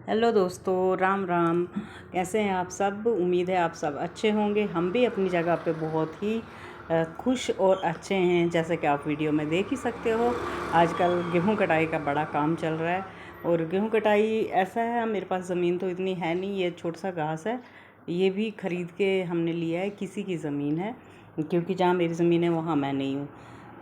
Hello दोस्तों, राम राम। कैसे हैं आप सब? उम्मीद है आप सब अच्छे होंगे। हम भी अपनी जगह पे बहुत ही खुश और अच्छे हैं। जैसे कि आप वीडियो में देख ही सकते हो, आजकल गेहूं कटाई का बड़ा काम चल रहा है। और गेहूं कटाई ऐसा है, मेरे पास ज़मीन तो इतनी है नहीं, ये छोटा सा घास है, ये भी ख़रीद के हमने लिया है, किसी की ज़मीन है, क्योंकि जहाँ मेरी ज़मीन है वहाँ मैं नहीं हूँ।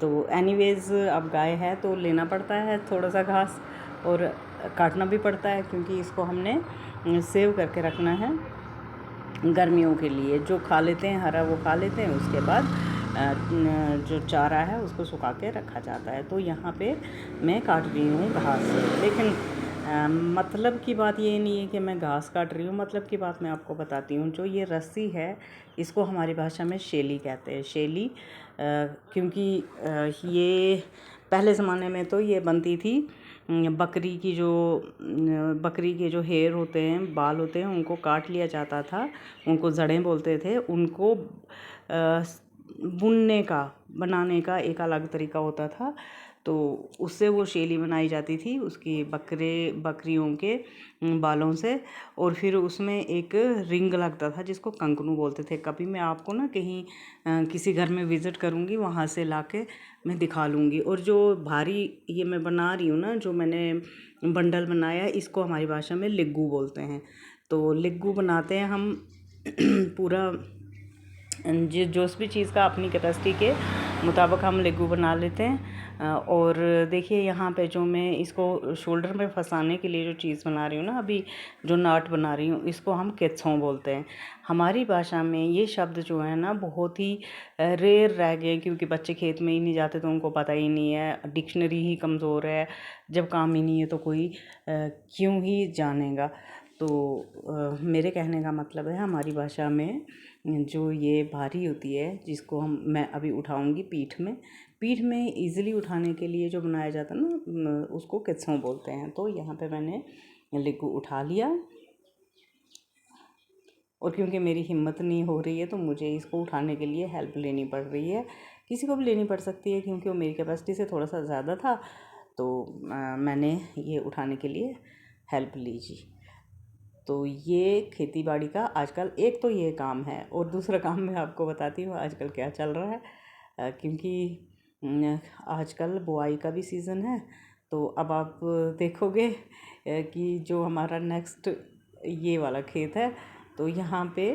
तो एनीवेज़ अब गाय है तो लेना पड़ता है थोड़ा सा घास, और काटना भी पड़ता है, क्योंकि इसको हमने सेव करके रखना है गर्मियों के लिए। जो खा लेते हैं हरा वो खा लेते हैं, उसके बाद जो चारा है उसको सुखा के रखा जाता है। तो यहाँ पे मैं काट रही हूँ घास, लेकिन मतलब की बात ये नहीं है कि मैं घास काट रही हूँ। मतलब की बात मैं आपको बताती हूँ। जो ये रस्सी है, इसको हमारी भाषा में शेली कहते हैं। शेली क्योंकि ये पहले ज़माने में तो ये बनती थी बकरी की, जो बकरी के जो हेयर होते हैं, बाल होते हैं, उनको काट लिया जाता था, उनको जड़ें बोलते थे। उनको बुनने का, बनाने का एक अलग तरीका होता था, तो उससे वो शेली बनाई जाती थी, उसकी बकरियों के बालों से। और फिर उसमें एक रिंग लगता था जिसको कंकनू बोलते थे। कभी मैं आपको ना कहीं किसी घर में विज़िट करूँगी, वहाँ से लाके मैं दिखा लूँगी। और जो भारी ये मैं बना रही हूँ ना, जो मैंने बंडल बनाया, इसको हमारी भाषा में लिग्गू बोलते हैं। तो लिग्गू बनाते हैं हम पूरा जो भी चीज़ का अपनी कैपेसिटी के मुताबिक हम लिग्गू बना लेते हैं। और देखिए यहाँ पे जो मैं इसको शोल्डर में फंसाने के लिए जो चीज़ बना रही हूँ ना, अभी जो नाट बना रही हूँ, इसको हम केत्सों बोलते हैं। हमारी भाषा में ये शब्द जो है ना बहुत ही रेयर रह गए, क्योंकि बच्चे खेत में ही नहीं जाते तो उनको पता ही नहीं है, डिक्शनरी ही कमज़ोर है। जब काम ही नहीं है तो कोई क्यों ही जानेगा। तो मेरे कहने का मतलब है, हमारी भाषा में जो ये भारी होती है, जिसको मैं अभी उठाऊंगी पीठ में इजीली उठाने के लिए जो बनाया जाता है ना, उसको केत्सों बोलते हैं। तो यहाँ पे मैंने लिग्गू उठा लिया, और क्योंकि मेरी हिम्मत नहीं हो रही है तो मुझे इसको उठाने के लिए हेल्प लेनी पड़ रही है। किसी को भी लेनी पड़ सकती है, क्योंकि वो मेरी कैपेसिटी से थोड़ा सा ज़्यादा था, तो मैंने ये उठाने के लिए हेल्प ली जी। तो ये खेती बाड़ी का आजकल एक तो ये काम है, और दूसरा काम मैं आपको बताती हूँ आजकल क्या चल रहा है। क्योंकि आजकल बुआई का भी सीज़न है, तो अब आप देखोगे कि जो हमारा नेक्स्ट ये वाला खेत है, तो यहाँ पे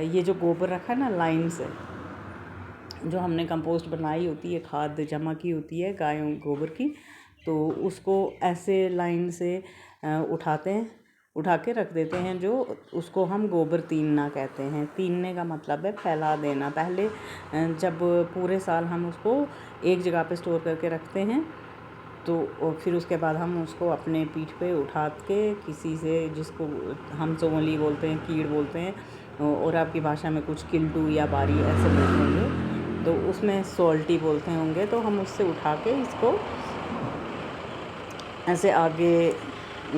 ये जो गोबर रखा है ना लाइन से, जो हमने कंपोस्ट बनाई होती है, खाद जमा की होती है गायों गोबर की, तो उसको ऐसे लाइन से उठा के रख देते हैं। जो उसको हम गोबर तीनना कहते हैं। तीनने का मतलब है फैला देना। पहले जब पूरे साल हम उसको एक जगह पे स्टोर करके रखते हैं, तो फिर उसके बाद हम उसको अपने पीठ पे उठा के किसी से, जिसको हम चोमली बोलते हैं, कीड़ बोलते हैं, और आपकी भाषा में कुछ किल्टू या बारी ऐसे बोलते होंगे, तो उसमें सोल्टी बोलते होंगे, तो हम उससे उठा के इसको ऐसे आगे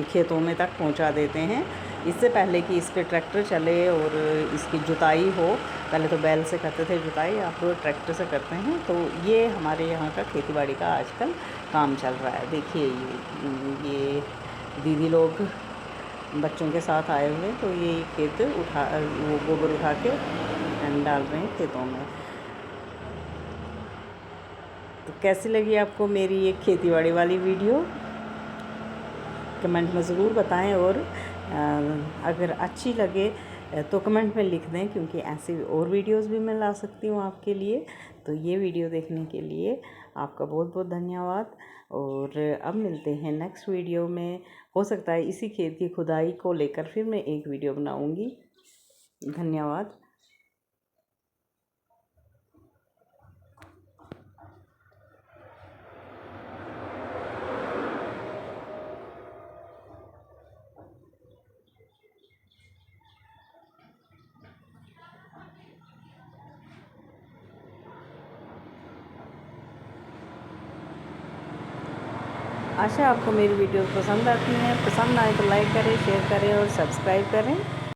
खेतों में तक पहुंचा देते हैं। इससे पहले कि इस पे ट्रैक्टर चले और इसकी जुताई हो, पहले तो बैल से करते थे जुताई, अब ट्रैक्टर से करते हैं। तो ये हमारे यहाँ का खेतीबाड़ी का आजकल काम चल रहा है। देखिए ये दीदी लोग बच्चों के साथ आए हुए, तो ये खेत वो गोबर उठा के डाल रहे हैं खेतों में। तो कैसी लगी आपको मेरी ये खेतीबाड़ी वाली वीडियो? कमेंट में ज़रूर बताएं, और अगर अच्छी लगे तो कमेंट में लिख दें, क्योंकि ऐसी और वीडियोस भी मैं ला सकती हूँ आपके लिए। तो ये वीडियो देखने के लिए आपका बहुत बहुत धन्यवाद, और अब मिलते हैं नेक्स्ट वीडियो में। हो सकता है इसी खेत की खुदाई को लेकर फिर मैं एक वीडियो बनाऊँगी। धन्यवाद। आशा आपको मेरी वीडियोस पसंद आती हैं। पसंद आए तो लाइक करें, शेयर करें और सब्सक्राइब करें।